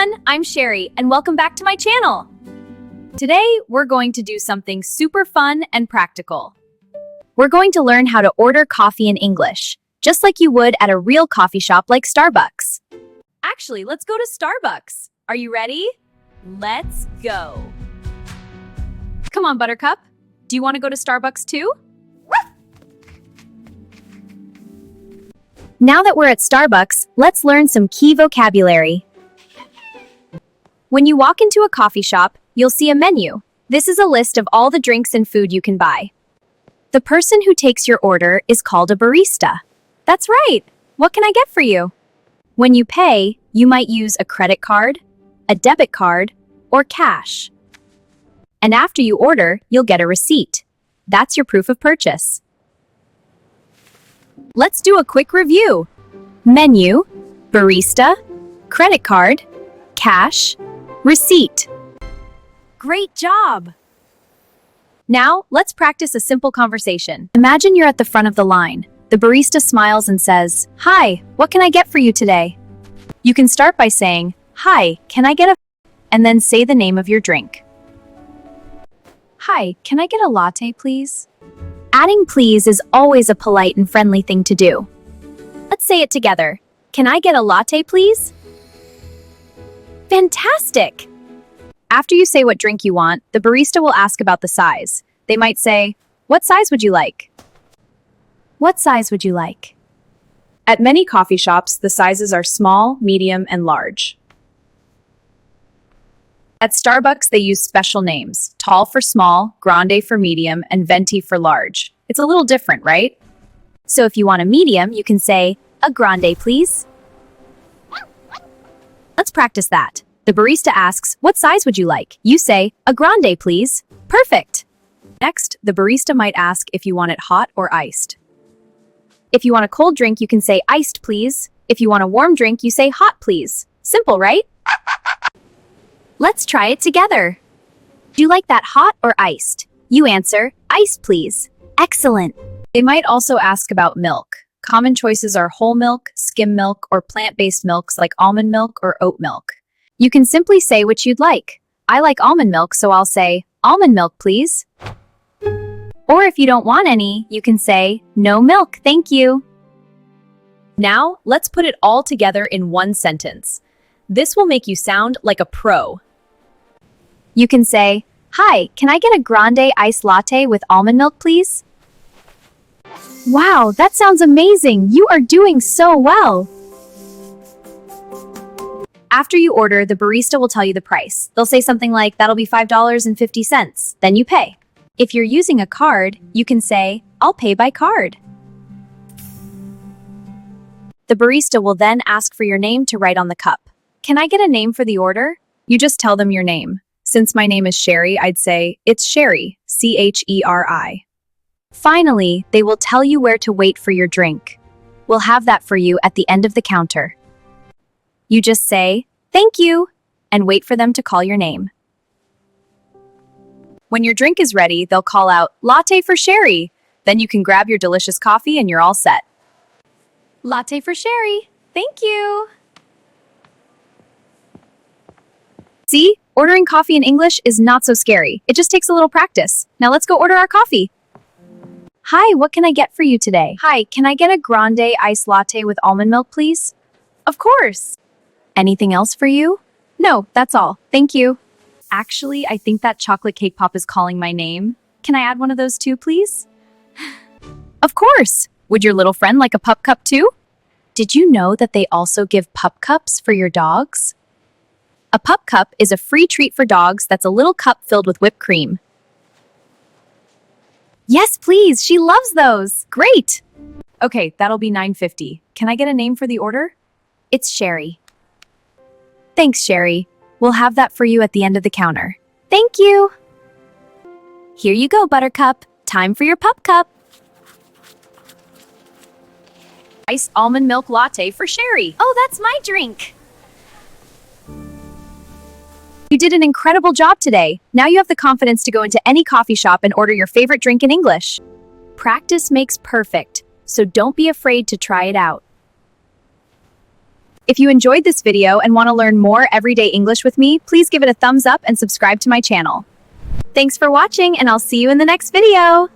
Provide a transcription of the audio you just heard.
everyone, I'm Cheri, and welcome back to my channel. Today, we're going to do something super fun and practical. We're going to learn how to order coffee in English, just like you would at a real coffee shop like Starbucks. Actually, let's go to Starbucks. Are you ready? Let's go. Come on, Buttercup. Do you want to go to Starbucks too? Now that we're at Starbucks, let's learn some key vocabulary. When you walk into a coffee shop, you'll see a menu. This is a list of all the drinks and food you can buy. The person who takes your order is called a barista. That's right. What can I get for you? When you pay, you might use a credit card, a debit card, or cash. And after you order, you'll get a receipt. That's your proof of purchase. Let's do a quick review. Menu, barista, credit card, cash, receipt. Great job! Now, let's practice a simple conversation. Imagine you're at the front of the line. The barista smiles and says, "Hi, what can I get for you today?" You can start by saying, "Hi, can I get a..." and then say the name of your drink. "Hi, can I get a latte, please?" Adding please is always a polite and friendly thing to do. Let's say it together. Can I get a latte, please? Fantastic! After you say what drink you want, the barista will ask about the size. They might say, "What size would you like?" What size would you like? At many coffee shops, the sizes are small, medium, and large. At Starbucks, they use special names: tall for small, grande for medium, and venti for large. It's a little different, right? So if you want a medium, you can say, "A grande, please." Let's practice that. The barista asks, "What size would you like?" You say, "A grande, please." Perfect! Next, the barista might ask if you want it hot or iced. If you want a cold drink, you can say, "Iced, please." If you want a warm drink, you say, "Hot, please." Simple, right? Let's try it together. Do you like that hot or iced? You answer, "Iced, please." Excellent! They might also ask about milk. Common choices are whole milk, skim milk, or plant-based milks like almond milk or oat milk. You can simply say what you'd like. I like almond milk, so I'll say, "Almond milk, please." Or if you don't want any, you can say, "No milk, thank you." Now, let's put it all together in one sentence. This will make you sound like a pro. You can say, "Hi, can I get a grande iced latte with almond milk, please?" Wow, that sounds amazing! You are doing so well! After you order, the barista will tell you the price. They'll say something like, "That'll be $5.50. Then you pay. If you're using a card, you can say, "I'll pay by card." The barista will then ask for your name to write on the cup. "Can I get a name for the order?" You just tell them your name. Since my name is Cheri, I'd say, "It's Cheri, Cheri." Finally, they will tell you where to wait for your drink. We'll have that for you at the end of the counter. You just say, "Thank you," and wait for them to call your name. When your drink is ready, they'll call out, "Latte for Cheri." Then you can grab your delicious coffee and you're all set. Latte for Cheri. Thank you. See, ordering coffee in English is not so scary. It just takes a little practice. Now let's go order our coffee. "Hi, what can I get for you today?" "Hi, can I get a grande iced latte with almond milk, please?" "Of course." "Anything else for you?" "No, that's all. Thank you." "Actually, I think that chocolate cake pop is calling my name. Can I add one of those too, please?" "Of course. Would your little friend like a pup cup too?" Did you know that they also give pup cups for your dogs? A pup cup is a free treat for dogs that's a little cup filled with whipped cream. Yes, please. She loves those. Great. Okay, that'll be $9.50. Can I get a name for the order? It's Cheri. Thanks, Cheri. We'll have that for you at the end of the counter. Thank you. Here you go, Buttercup. Time for your pup cup. Iced almond milk latte for Cheri. Oh, that's my drink. You did an incredible job today. Now you have the confidence to go into any coffee shop and order your favorite drink in English. Practice makes perfect, so don't be afraid to try it out. If you enjoyed this video and want to learn more everyday English with me, please give it a thumbs up and subscribe to my channel. Thanks for watching, and I'll see you in the next video.